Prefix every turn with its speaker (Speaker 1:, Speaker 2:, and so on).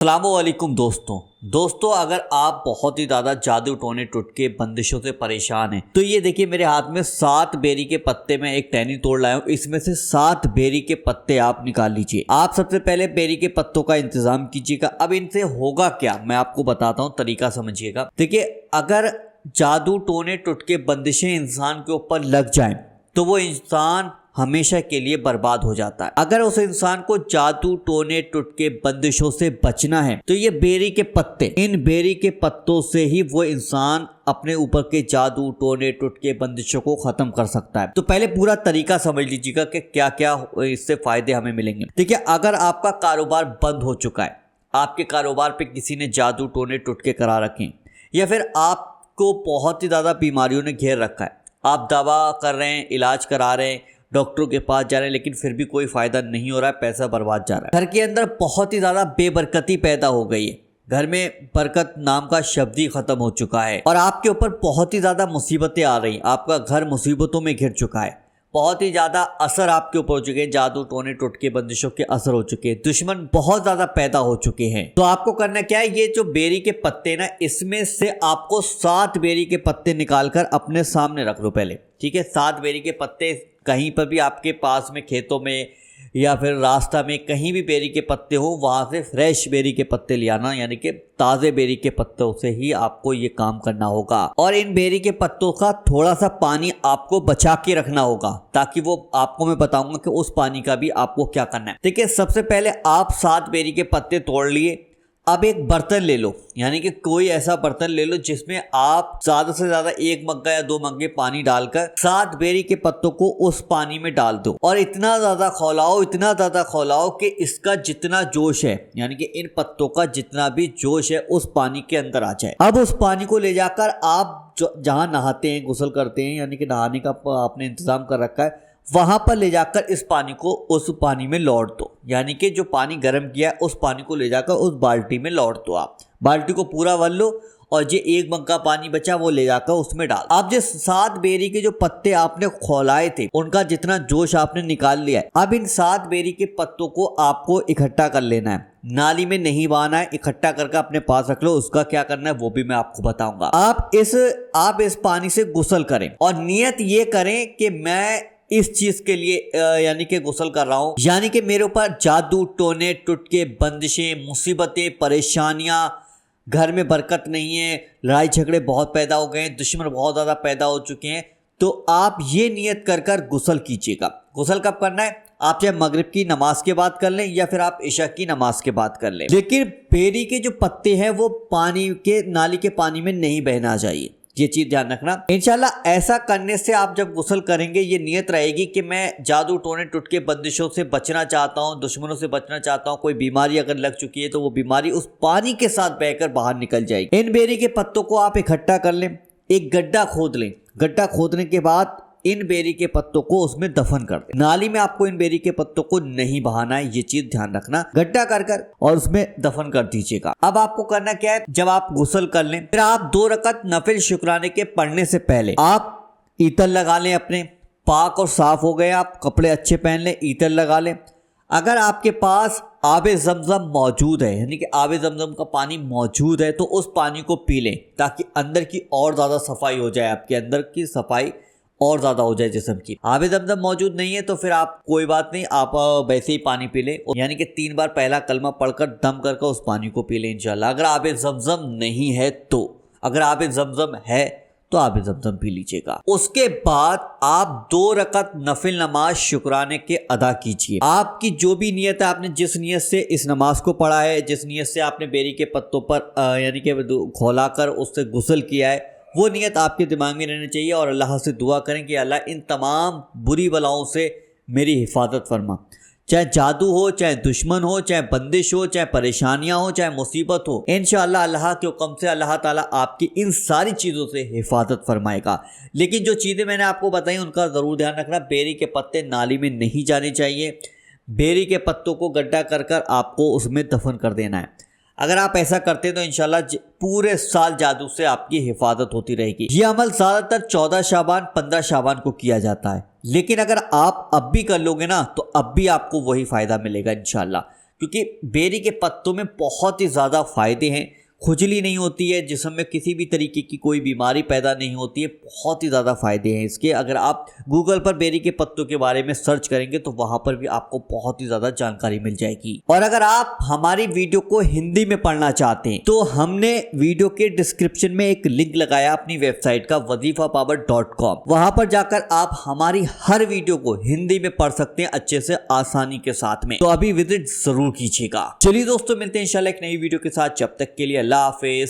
Speaker 1: अस्सलामुअलैकुम दोस्तों अगर आप बहुत ही ज़्यादा जादू टोने टुटके बंदिशों से परेशान हैं तो ये देखिए मेरे हाथ में 7 बेरी के पत्ते में एक टहनी तोड़ लाया हूँ। इसमें से 7 बेरी के पत्ते आप निकाल लीजिए। आप सबसे पहले बेरी के पत्तों का इंतजाम कीजिएगा। अब इनसे होगा क्या मैं आपको बताता हूँ, तरीका समझिएगा। देखिए, अगर जादू टोने टुटके बंदिशें इंसान के ऊपर लग जाएं तो वो इंसान हमेशा के लिए बर्बाद हो जाता है। अगर उस इंसान को जादू टोने टुटके बंदिशों से बचना है तो ये बेरी के पत्ते, इन बेरी के पत्तों से ही वो इंसान अपने ऊपर के जादू टोने टुटके बंदिशों को खत्म कर सकता है। तो पहले पूरा तरीका समझ लीजिएगा कि क्या क्या इससे फायदे हमें मिलेंगे। देखिए, अगर आपका कारोबार बंद हो चुका है, आपके कारोबार पे किसी ने जादू टोने टुटके करा रखे हैं, या फिर आपको बहुत ही ज्यादा बीमारियों ने घेर रखा है, आप दवा कर रहे हैं, इलाज करा रहे हैं, डॉक्टरों के पास जा रहे हैं, लेकिन फिर भी कोई फायदा नहीं हो रहा है, पैसा बर्बाद जा रहा है, घर के अंदर बहुत ही ज़्यादा बेबरकती पैदा हो गई है, घर में बरकत नाम का शब्द ही खत्म हो चुका है और आपके ऊपर बहुत ही ज़्यादा मुसीबतें आ रही हैं, आपका घर मुसीबतों में घिर चुका है, बहुत ही ज़्यादा असर आपके ऊपर हो चुके हैं, जादू टोने टुटके बंदिशों के असर हो चुके हैं, दुश्मन बहुत ज़्यादा पैदा हो चुके हैं। तो आपको करना क्या है, ये जो बेरी के पत्ते ना, इसमें से आपको 7 बेरी के पत्ते निकालकर अपने सामने रख लो पहले, ठीक है। 7 बेरी के पत्ते कहीं पर भी आपके पास में, खेतों में या फिर रास्ता में, कहीं भी बेरी के पत्ते हो, वहाँ से फ्रेश बेरी के पत्ते ले आना, यानी कि ताज़े बेरी के पत्तों से ही आपको ये काम करना होगा। और इन बेरी के पत्तों का थोड़ा सा पानी आपको बचा के रखना होगा, ताकि वो आपको मैं बताऊंगा कि उस पानी का भी आपको क्या करना है। देखिए, सबसे पहले आप 7 बेरी के पत्ते तोड़ लिए। अब एक बर्तन ले लो, यानी कि कोई ऐसा बर्तन ले लो जिसमें आप ज़्यादा से ज़्यादा 1 मग्गा या 2 मग्गे पानी डालकर 7 बेरी के पत्तों को उस पानी में डाल दो और इतना ज़्यादा खौलाओ कि इसका जितना जोश है, यानी कि इन पत्तों का जितना भी जोश है उस पानी के अंदर आ जाए। अब उस पानी को ले जाकर आप जहाँ नहाते हैं, गुस्ल करते हैं, यानी कि नहाने का आपने इंतजाम कर रखा है, वहां पर ले जाकर इस पानी को उस पानी में लौट दो। यानी कि जो पानी गर्म किया है उस पानी को ले जाकर उस बाल्टी में लौट दो। आप बाल्टी को पूरा भर लो और जो 1 मग्गा पानी बचा वो ले जाकर उसमें डाल। अब जो 7 बेरी के जो पत्ते आपने खौलाए थे, उनका जितना जोश आपने निकाल लिया है, अब इन 7 बेरी के पत्तों को आपको इकट्ठा कर लेना है, नाली में नहीं बहाना है, इकट्ठा करके अपने पास रख लो। उसका क्या करना है वो भी मैं आपको बताऊंगा। आप इस पानी से गुस्ल करें और नियत ये करें कि मैं इस चीज के लिए यानी कि गुस्ल कर रहा हूं, यानी कि मेरे ऊपर जादू टोने टुटके बंदिशें, मुसीबतें, परेशानियां, घर में बरकत नहीं है, लड़ाई झगड़े बहुत पैदा हो गए हैं, दुश्मन बहुत ज्यादा पैदा हो चुके हैं। तो आप ये नियत कर कर गुस्ल कीजिएगा। गुस्ल कब करना है? आप चाहे मगरिब की नमाज के बाद कर लें या फिर आप इशा की नमाज के बाद कर लें, लेकिन बेरी के जो पत्ते हैं वो पानी के, नाली के पानी में नहीं बहना चाहिए। ये चीज ध्यान रखना। इंशाल्लाह ऐसा करने से आप जब गुस्ल करेंगे, ये नियत रहेगी कि मैं जादू टोने टुटके बंदिशों से बचना चाहता हूँ, दुश्मनों से बचना चाहता हूँ, कोई बीमारी अगर लग चुकी है तो वो बीमारी उस पानी के साथ बहकर बाहर निकल जाएगी। इन बेरी के पत्तों को आप इकट्ठा कर लें, एक गड्ढा खोद लें। गड्ढा खोदने के बाद इन बेरी के पत्तों को उसमें दफन कर दें। नाली में आपको इन बेरी के पत्तों को नहीं बहाना है, ये चीज ध्यान रखना। गड्ढा कर और उसमें दफन कर दीजिएगा। अब आपको करना क्या है, जब आप गुस्ल कर लें, फिर आप 2 रकत नफिल शुक्राने के पढ़ने से पहले आप ईतर लगा लें। अपने पाक और साफ हो गए, आप कपड़े अच्छे पहन लें, ईतर लगा लें। अगर आपके पास आबे ज़मज़म मौजूद है, यानी कि आबे ज़मज़म का पानी मौजूद है, तो उस पानी को पी लें ताकि अंदर की और ज़्यादा सफाई हो जाए, आपके अंदर की सफाई और ज़्यादा हो जाए जिस्म की। आबे ज़मज़म मौजूद नहीं है तो फिर आप कोई बात नहीं, आप वैसे ही पानी पी लें, यानी कि 3 बार पहला कलमा पढ़कर दम करके उस पानी को पी लें इंशाल्लाह। अगर आबे ज़मज़म नहीं है तो, अगर आबे ज़मज़म है तो आबे ज़मज़म पी लीजिएगा। उसके बाद आप 2 रकत नफिल नमाज शुक्राने के अदा कीजिए। आपकी जो भी नियत है, आपने जिस नियत से इस नमाज को पढ़ा है, जिस नियत से आपने बेरी के पत्तों पर यानी कि खोला कर उससे गुस्ल किया है, वो नियत आपके दिमाग में रहनी चाहिए और अल्लाह से दुआ करें कि अल्लाह इन तमाम बुरी बलाओं से मेरी हिफाजत फरमा। चाहे जादू हो, चाहे दुश्मन हो, चाहे बंदिश हो, चाहे परेशानियां हो, चाहे मुसीबत हो, इंशाअल्लाह अल्लाह के हुक्म से अल्लाह ताला आपकी इन सारी चीज़ों से हिफाजत फरमाएगा। लेकिन जो चीज़ें मैंने आपको बताई उनका ज़रूर ध्यान रखना। बेरी के पत्ते नाली में नहीं जाने चाहिए। बेरी के पत्तों को गड्ढा कर आपको उसमें दफन कर देना है। अगर आप ऐसा करते हैं तो इंशाल्लाह पूरे साल जादू से आपकी हिफाजत होती रहेगी। ये अमल ज़्यादातर 14 शाबान 15 शाबान को किया जाता है, लेकिन अगर आप अब भी कर लोगे ना तो अब भी आपको वही फ़ायदा मिलेगा इंशाल्लाह। क्योंकि बेरी के पत्तों में बहुत ही ज़्यादा फायदे हैं। खुजली नहीं होती है, जिस्म में किसी भी तरीके की कोई बीमारी पैदा नहीं होती है, बहुत ही ज़्यादा फायदे हैं इसके। अगर आप गूगल पर बेरी के पत्तों के बारे में सर्च करेंगे तो वहाँ पर भी आपको बहुत ही ज़्यादा जानकारी मिल जाएगी। और अगर आप हमारी वीडियो को हिंदी में पढ़ना चाहते हैं तो हमने वीडियो के डिस्क्रिप्शन में एक लिंक लगाया अपनी वेबसाइट का wazifapower.com। वहाँ पर जाकर आप हमारी हर वीडियो को हिंदी में पढ़ सकते हैं अच्छे से, आसानी के साथ में। तो अभी विजिट जरूर कीजिएगा। चलिए दोस्तों, मिलते हैं इंशाल्लाह एक नई वीडियो के साथ। जब तक के लिए अल्लाह हाफिज।